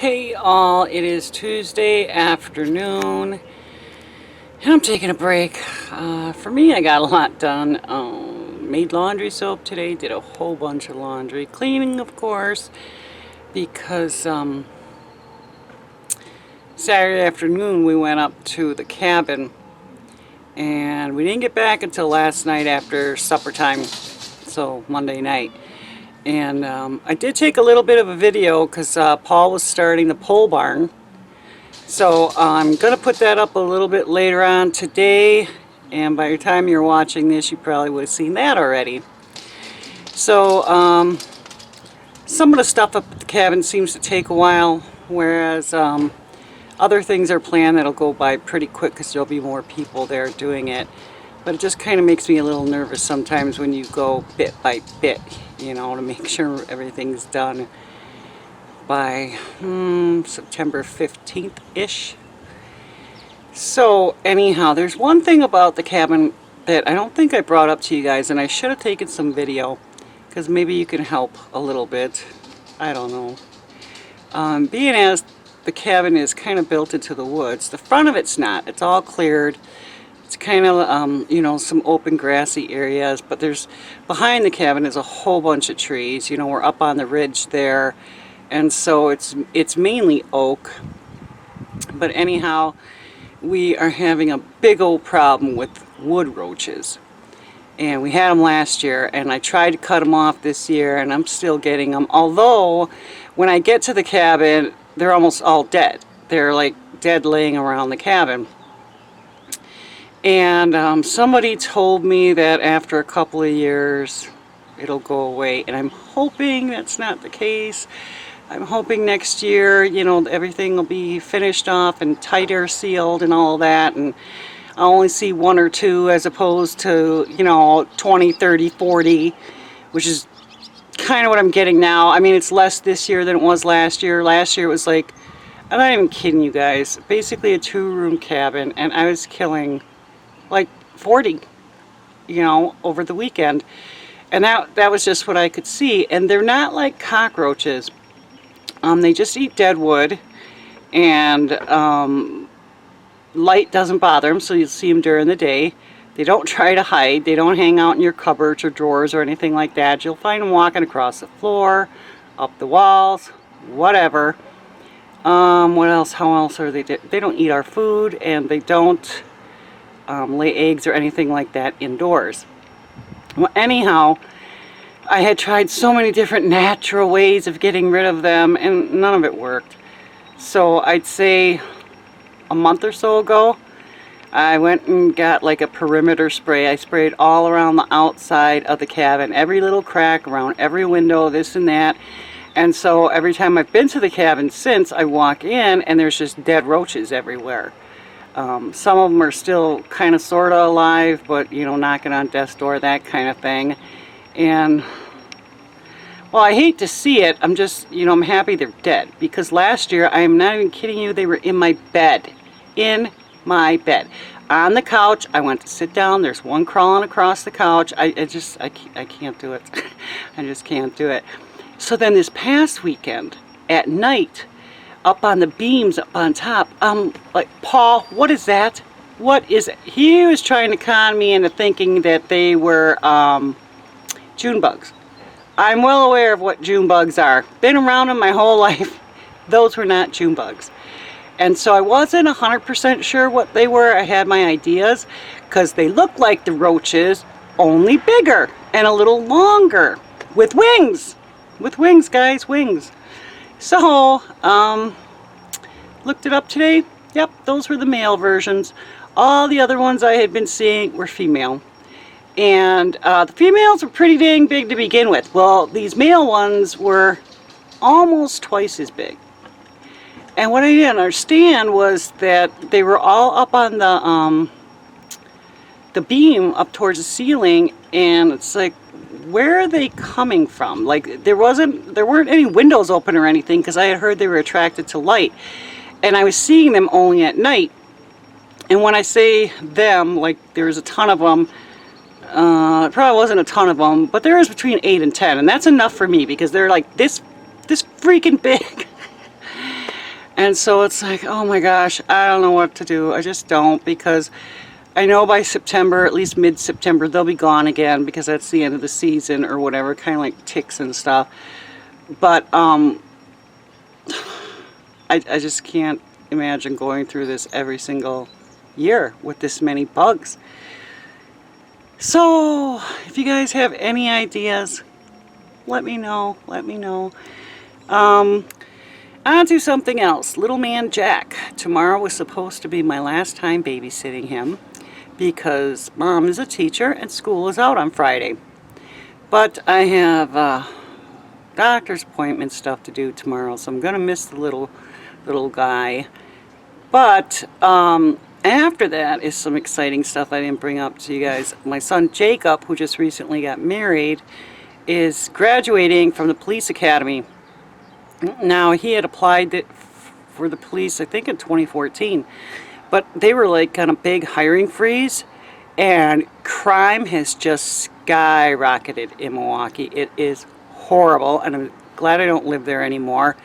Hey all, it is Tuesday afternoon and I'm taking a break. For me, I got a lot done. Made laundry soap today, did a whole bunch of laundry. Cleaning, of course, because Saturday afternoon we went up to the cabin and we didn't get back until last night after supper time, so Monday night. And I did take a little bit of a video because Paul was starting the pole barn. So I'm going to put that up a little bit later on today. And by the time you're watching this, you probably would have seen that already. So some of the stuff up at the cabin seems to take a while. Whereas other things are planned that'll go by pretty quick because there'll be more people there doing it. But it just kind of makes me a little nervous sometimes when you go bit by bit, you know, to make sure everything's done by September 15th-ish. So anyhow, there's one thing about the cabin that I don't think I brought up to you guys, and I should have taken some video because maybe you can help a little bit. I don't know. Being as the cabin is kind of built into the woods, the front of it's not. It's all cleared. It's kind of, you know, some open grassy areas, but there's, behind the cabin is a whole bunch of trees. You know, we're up on the ridge there, and so it's mainly oak. But anyhow, we are having a big old problem with wood roaches. And we had them last year, and I tried to cut them off this year, and I'm still getting them. Although, when I get to the cabin, they're almost all dead. They're like dead laying around the cabin. And somebody told me that after a couple of years it'll go away, and I'm hoping that's not the case. I'm hoping next year, you know, everything will be finished off and tighter sealed and all that, and I'll only see one or two as opposed to, you know, 20, 30, 40, which is kind of what I'm getting now. I mean, it's less this year than it was last year. Last year it was like, I'm not even kidding you guys, basically a 2-room cabin, and I was killing like 40, you know, over the weekend. And that was just what I could see. And they're not like cockroaches. They just eat dead wood, and light doesn't bother them, so you'll see them during the day. They don't try to hide. They don't hang out in your cupboards or drawers or anything like that. You'll find them walking across the floor, up the walls, whatever. What else? How else are they? They don't eat our food, and they don't lay eggs or anything like that indoors. Well, anyhow, I had tried so many different natural ways of getting rid of them, and none of it worked. So I'd say a month or so ago, I went and got like a perimeter spray. I sprayed all around the outside of the cabin, every little crack, around every window, this and that. And so every time I've been to the cabin since, I walk in and there's just dead roaches everywhere. Some of them are still kind of sort of alive, but, you know, knocking on death's door, that kind of thing. And, well, I hate to see it. I'm just, you know, I'm happy they're dead. Because last year, I'm not even kidding you, they were in my bed. In my bed. On the couch, I went to sit down. There's one crawling across the couch. I can't do it. I just can't do it. So then this past weekend, at night, up on the beams up on top, I'm like, Paul, what is that? What is it? He was trying to con me into thinking that they were June bugs. I'm well aware of what June bugs are. Been around them my whole life. Those were not June bugs. And so I wasn't 100% sure what they were. I had my ideas because they look like the roaches, only bigger and a little longer, with wings. With wings, guys, wings. So, looked it up today. Yep, those were the male versions. All the other ones I had been seeing were female. And the females were pretty dang big to begin with. Well, these male ones were almost twice as big. And what I didn't understand was that they were all up on the beam up towards the ceiling, and it's like, where are they coming from? Like, there weren't any windows open or anything, because I had heard they were attracted to light, and I was seeing them only at night. And when I say them, like, there's a ton of them. It probably wasn't a ton of them, but there is between 8 and 10, and that's enough for me because they're like this freaking big. And so it's like, oh my gosh, I don't know what to do. I just don't, because I know by September, at least mid-September, they'll be gone again because that's the end of the season or whatever, kind of like ticks and stuff. But I just can't imagine going through this every single year with this many bugs. So if you guys have any ideas, let me know. Let me know. On to something else. Little man Jack. Tomorrow was supposed to be my last time babysitting him because Mom is a teacher and school is out on Friday. But I have doctor's appointment stuff to do tomorrow, so I'm going to miss the little guy. But after that is some exciting stuff I didn't bring up to you guys. My son Jacob, who just recently got married, is graduating from the police academy. Now, he had applied for the police, I think, in 2014, but they were like on a big hiring freeze, and crime has just skyrocketed in Milwaukee. It is horrible, and I'm glad I don't live there anymore.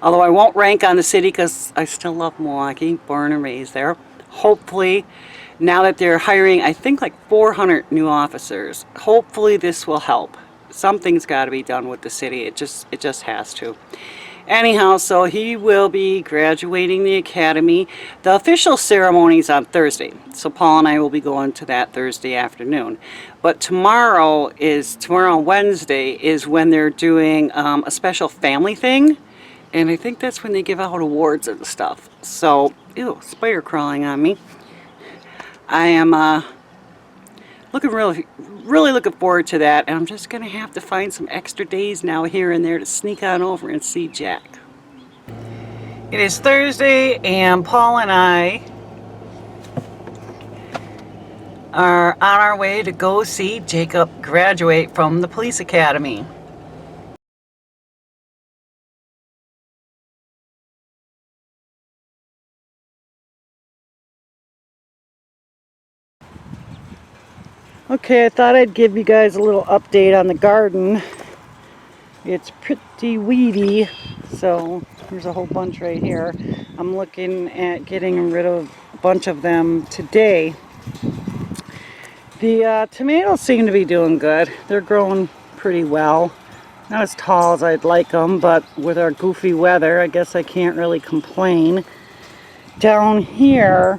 Although I won't rank on the city because I still love Milwaukee, born and raised there. Hopefully, now that they're hiring, I think, like 400 new officers, hopefully this will help. Something's got to be done with the city. It just has to. Anyhow, so he will be graduating the academy. The official ceremony is on Thursday, so Paul and I will be going to that Thursday afternoon. But tomorrow, Wednesday, is when they're doing a special family thing, and I think that's when they give out awards and stuff. So, ew, spider crawling on me. I am really looking forward to that, and I'm just gonna have to find some extra days now here and there to sneak on over and see Jack. It is Thursday, and Paul and I are on our way to go see Jacob graduate from the police academy. Okay, I thought I'd give you guys a little update on the garden. It's pretty weedy, so there's a whole bunch right here. I'm looking at getting rid of a bunch of them today. The tomatoes seem to be doing good. They're growing pretty well. Not as tall as I'd like them, but with our goofy weather, I guess I can't really complain. Down here,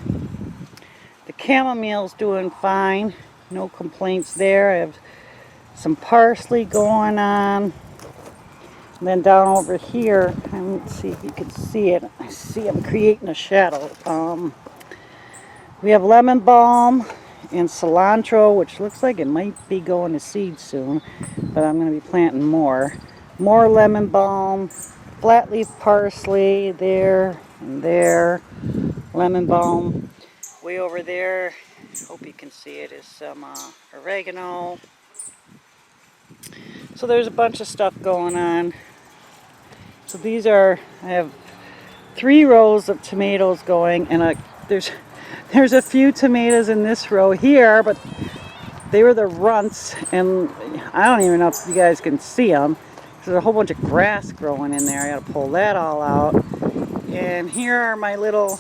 the chamomile's doing fine. No complaints there. I have some parsley going on. And then down over here, let's see if you can see it. I see I'm creating a shadow. We have lemon balm and cilantro, which looks like it might be going to seed soon, but I'm going to be planting more. More lemon balm, flat leaf parsley there and there. Lemon balm. Way over there, hope you can see it, is some oregano. So there's a bunch of stuff going on. So these are, I have 3 rows of tomatoes going, and there's a few tomatoes in this row here, but they were the runts, and I don't even know if you guys can see them. There's a whole bunch of grass growing in there. I gotta pull that all out. And here are my little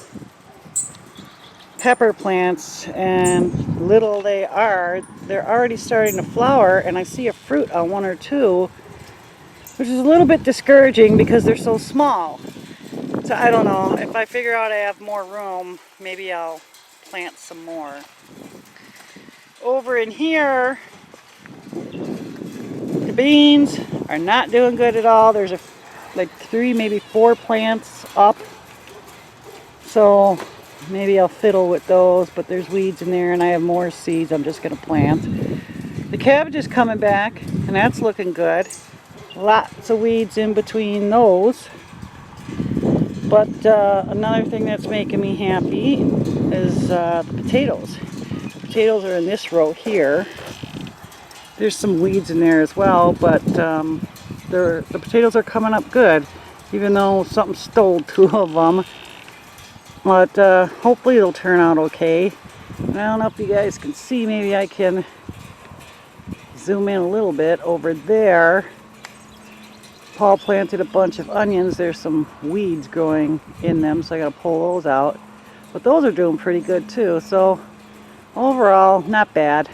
pepper plants, and little they are, they're already starting to flower, and I see a fruit on 1 or 2, which is a little bit discouraging because they're so small. So I don't know, if I figure out I have more room, maybe I'll plant some more. Over in here, the beans are not doing good at all. There's like 3, maybe 4 plants up, so maybe I'll fiddle with those, but there's weeds in there, and I have more seeds I'm just going to plant. The cabbage is coming back, and that's looking good. Lots of weeds in between those. But another thing that's making me happy is the potatoes. The potatoes are in this row here. There's some weeds in there as well, but the potatoes are coming up good, even though something stole 2 of them. But hopefully it'll turn out okay. And I don't know if you guys can see, maybe I can zoom in a little bit over there. Paul planted a bunch of onions. There's some weeds growing in them, so I gotta pull those out. But those are doing pretty good too. So overall, not bad.